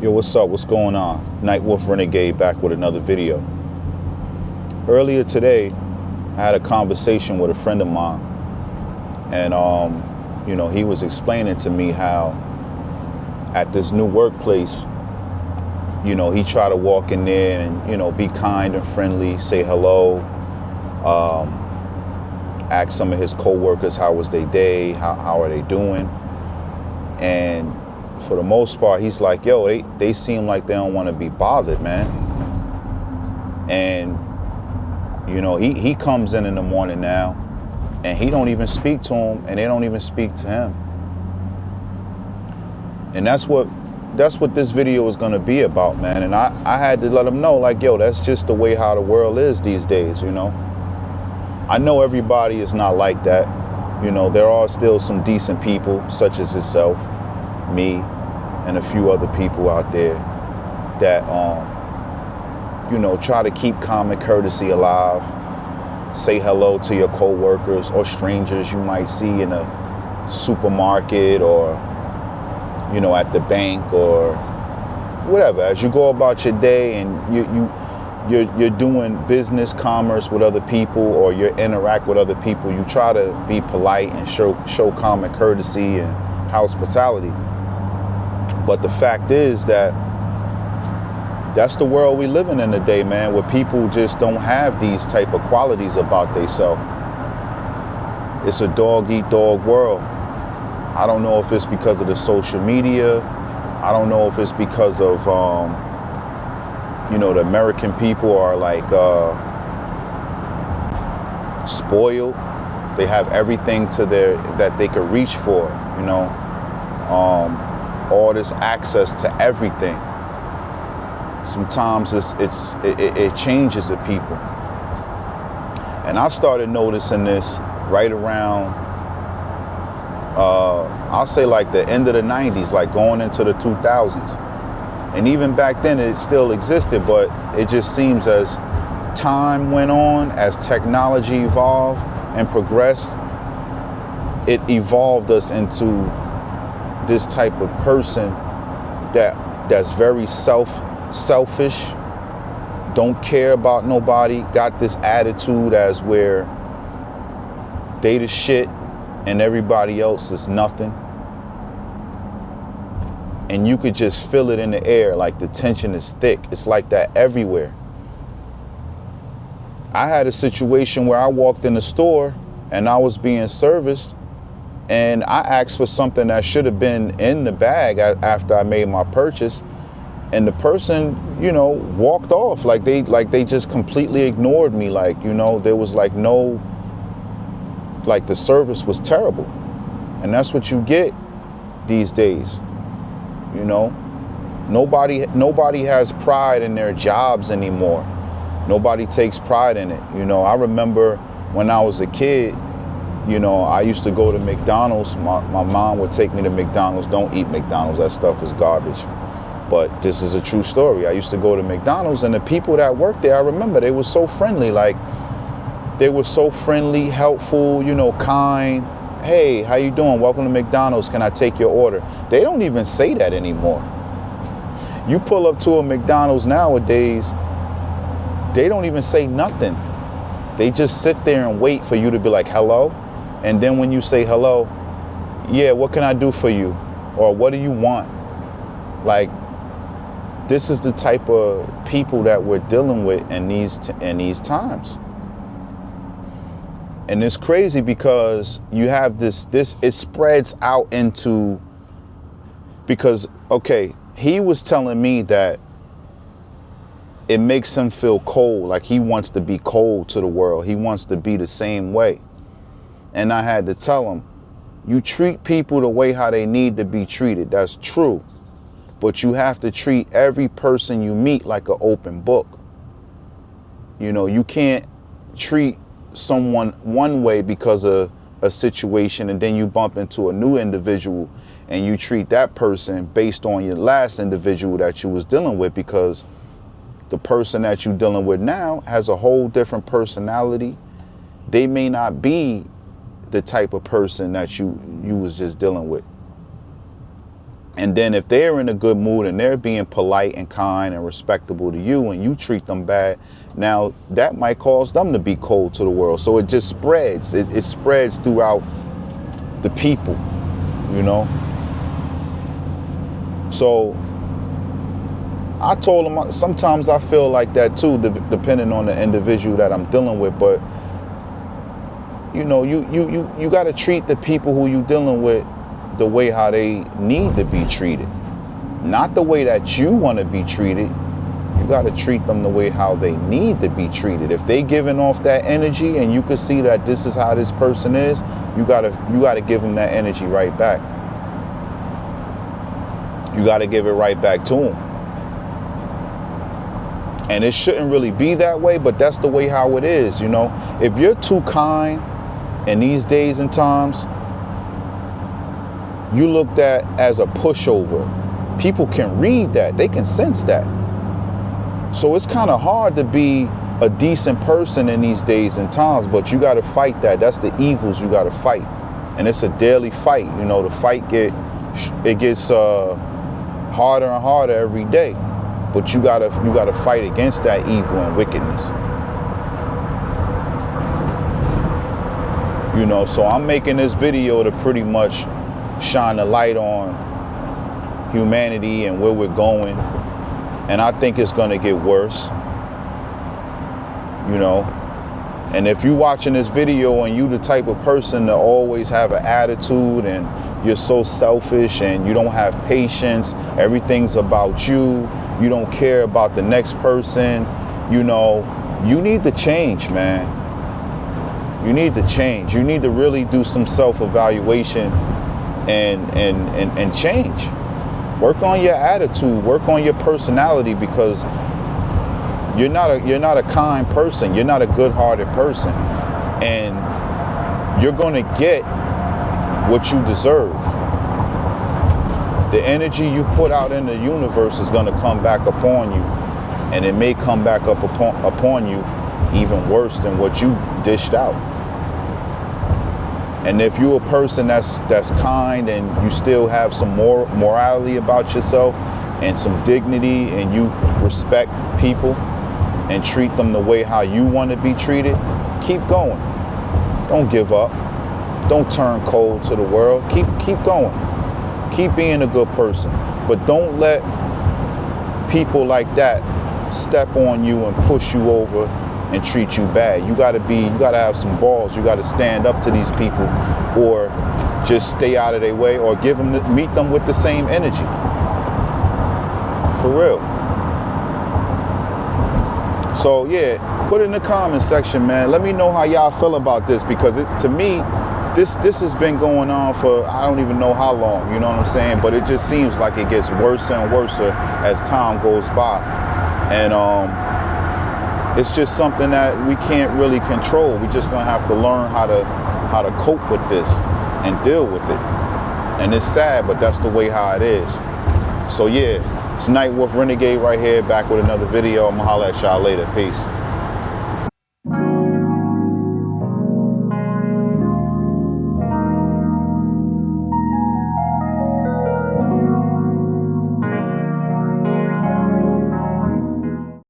Yo, what's up? What's going on? Nightwolf Renegade back with another video. Earlier today, I had a conversation with a friend of mine, and he was explaining to me how at this new workplace, he tried to walk in there and be kind and friendly, say hello, ask some of his co-workers how was their day, how are they doing, and for the most part, he's like, yo, they seem like they don't want to be bothered, man. And, he comes in the morning now, and he don't even speak to him, and they don't even speak to him. And that's what this video is going to be about, man. And I had to let him know, like, yo, that's just the way how the world is these days, I know everybody is not like that. There are still some decent people, such as yourself, me, and a few other people out there that, try to keep common courtesy alive, say hello to your co-workers or strangers you might see in a supermarket or, at the bank or whatever. As you go about your day and you're doing business, commerce with other people, or you interact with other people, you try to be polite and show common courtesy and hospitality. But the fact is that's the world we living in today, man, where people just don't have these type of qualities about themselves. It's a dog-eat-dog world. I don't know if it's because of the social media. I don't know if it's because of, the American people are like spoiled. They have everything that they could reach for, all this access to everything. Sometimes it changes the people. And I started noticing this right around, I'll say like the end of the 90s, like going into the 2000s. And even back then it still existed, but it just seems as time went on, as technology evolved and progressed, it evolved us into this type of person that's very selfish, don't care about nobody, got this attitude as where they the shit and everybody else is nothing. And you could just feel it in the air, like the tension is thick. It's like that everywhere. I had a situation where I walked in the store and I was being serviced, and I asked for something that should have been in the bag after I made my purchase. And the person, walked off like they just completely ignored me. Like, there was like the service was terrible. And that's what you get these days. Nobody has pride in their jobs anymore. Nobody takes pride in it. I remember when I was a kid, I used to go to McDonald's. My mom would take me to McDonald's. Don't eat McDonald's. That stuff is garbage. But this is a true story. I used to go to McDonald's, and the people that worked there, I remember they were so friendly. Like, they were so friendly, helpful, kind. Hey, how you doing? Welcome to McDonald's. Can I take your order? They don't even say that anymore. You pull up to a McDonald's nowadays, they don't even say nothing. They just sit there and wait for you to be like, hello. And then when you say hello, yeah, what can I do for you? Or what do you want? Like, this is the type of people that we're dealing with in these times. And it's crazy because you have this, it spreads out into, because, okay, he was telling me that it makes him feel cold, like he wants to be cold to the world. He wants to be the same way. And I had to tell him, you treat people the way how they need to be treated. That's true. But you have to treat every person you meet like an open book. You can't treat someone one way because of a situation, and then you bump into a new individual and you treat that person based on your last individual that you was dealing with, because the person that you're dealing with now has a whole different personality. They may not be the type of person that you was just dealing with. And then if they're in a good mood and they're being polite and kind and respectable to you and you treat them bad, now that might cause them to be cold to the world. So it just spreads. It spreads throughout the people, you know. So I told them sometimes I feel like that too, depending on the individual that I'm dealing with. But you know, you got to treat the people who you dealing with the way how they need to be treated, not the way that you want to be treated. You got to treat them the way how they need to be treated. If they giving off that energy and you can see that this is how this person is, you got to give them that energy right back. You got to give it right back to them. And it shouldn't really be that way, but that's the way how it is, you know. If you're too kind in these days and times, you looked at as a pushover. People can read that. They can sense that. So it's kind of hard to be a decent person in these days and times, but you got to fight that. That's the evils you got to fight. And it's a daily fight. You know, the fight gets harder and harder every day. But you gotta fight against that evil and wickedness. You know, so I'm making this video to pretty much shine a light on humanity and where we're going. And I think it's gonna get worse. You know, and if you're watching this video and you the type of person to always have an attitude and you're so selfish and you don't have patience, everything's about you, you don't care about the next person, you know, you need to change, man. You need to change. You need to really do some self-evaluation and change. Work on your attitude, work on your personality, because you're not a kind person. You're not a good-hearted person. And you're going to get what you deserve. The energy you put out in the universe is going to come back upon you. And it may come back up upon you even worse than what you dished out. And if you're a person that's kind and you still have some morality about yourself and some dignity and you respect people and treat them the way how you want to be treated, keep going. Don't give up. Don't turn cold to the world. Keep going. Keep being a good person. But don't let people like that step on you and push you over and treat you bad. You gotta have some balls. You gotta stand up to these people, or just stay out of their way, or meet them with the same energy. For real. So yeah, put it in the comment section, man. Let me know how y'all feel about this, because to me, this has been going on for I don't even know how long, you know what I'm saying? But it just seems like it gets worse and worse as time goes by. And it's just something that we can't really control. We're just gonna have to learn how to cope with this and deal with it. And it's sad, but that's the way how it is. So yeah, it's Nightwolf Renegade right here, back with another video. I'm gonna holler at y'all later. Peace.